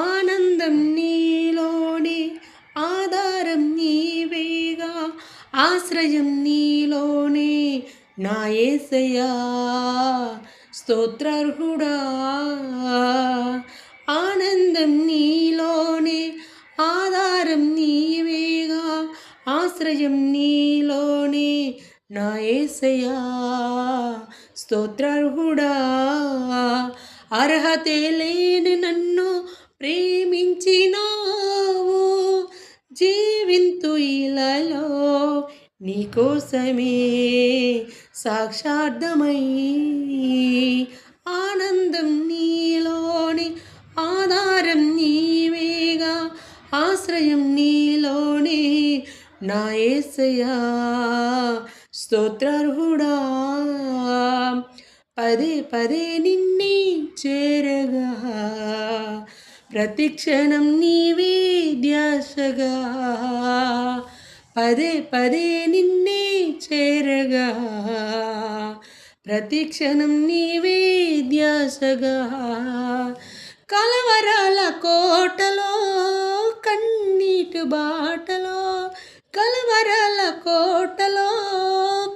ఆనందం నీలోనే ఆధారం నీవేగా ఆశ్రయం నీలోనే నా యేసయ్యా స్తోత్రార్హుడా ఆనందం నీలోనే ఆధారం నీవేగా ఆశ్రయం నీలోనే నా యేసయ్యా స్తోత్రార్హుడా అర్హతే లేని నన్ను ప్రేమించినావు జీవింతు ఇలలో నీకోసమే సాక్షార్థమై ఆనందం నీలోని ఆధారం నీవేగా ఆశ్రయం నీలోనే నా యేసయ్యా స్తోత్రార్హుడా పదే పదే నిన్నే చేరగా ప్రతిక్షణం నీవే ధ్యాసగా పదే పదే నిన్నే చేరగా ప్రతిక్షణం నీవే ధ్యాసగా కలవరాల కోటలో కన్నీటి బాటలో కలవరాల కోటలో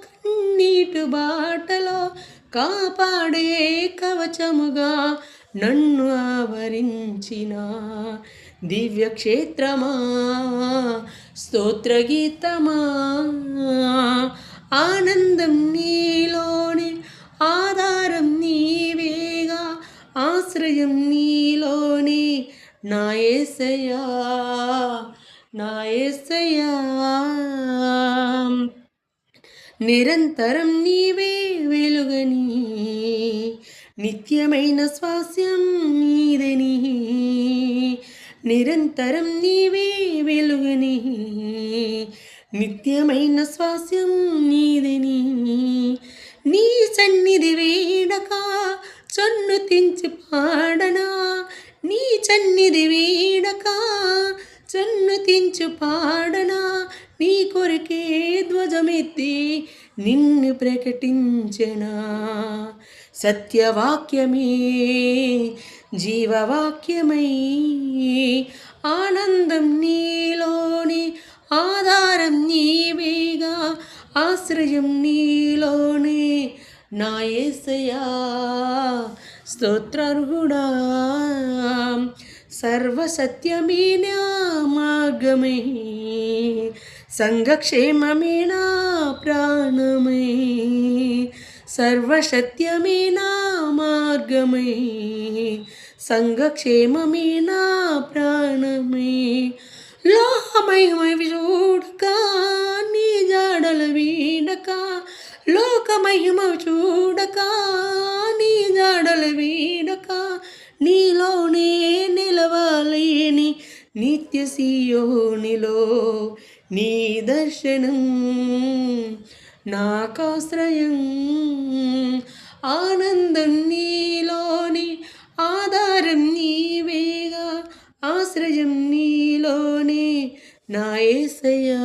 కన్నీటి బాటలో కాపాడే కవచముగా నన్ను ఆవరించిన దివ్యక్షేత్రమా స్తోత్రగీతమా ఆనందం నీలోని ఆధారం నీవేగా ఆశ్రయం నీలోని నా యేసయ్యా నా యేసయ్యా నిరంతరం నీవే వెలుగని నిత్యమైన స్వాస్యం నీదని నిరంతరం నీవే వెలుగని నిత్యమైన స్వాస్యం నీదని నీ సన్నిధి వేడక చన్ను తించి పాడనా నీ సన్నిధి వేడక చన్ను తించు పాడనా నీ కొరకే ధ్వజమెత్తి నిన్ను ప్రకటించెనా సత్యవాక్యమే జీవవాక్యమై ఆనందం నీలోని ఆధారం నీవేగా ఆశ్రయం నీలోనే నా యేసయ్యా స్తోత్రార్హుడా సర్వసత్యమే నా మార్గమే సంఘక్షేమమే నా ప్రాణమే సర్వసత్యమే నా మార్గమే సంఘక్షేమమే నా ప్రాణమే లోకమహిమ చూడక నీ జాడల వీడక లోకమహిమ చూడక నీ జాడల వీడక నీలోనే నిలవాలేని నిత్య సియోనిలో నీ దర్శనం నాకాశ్రయం ఆనందం నీలోని ఆధారం నీవేగా ఆశ్రయం నీలోనే నా యేసయ్యా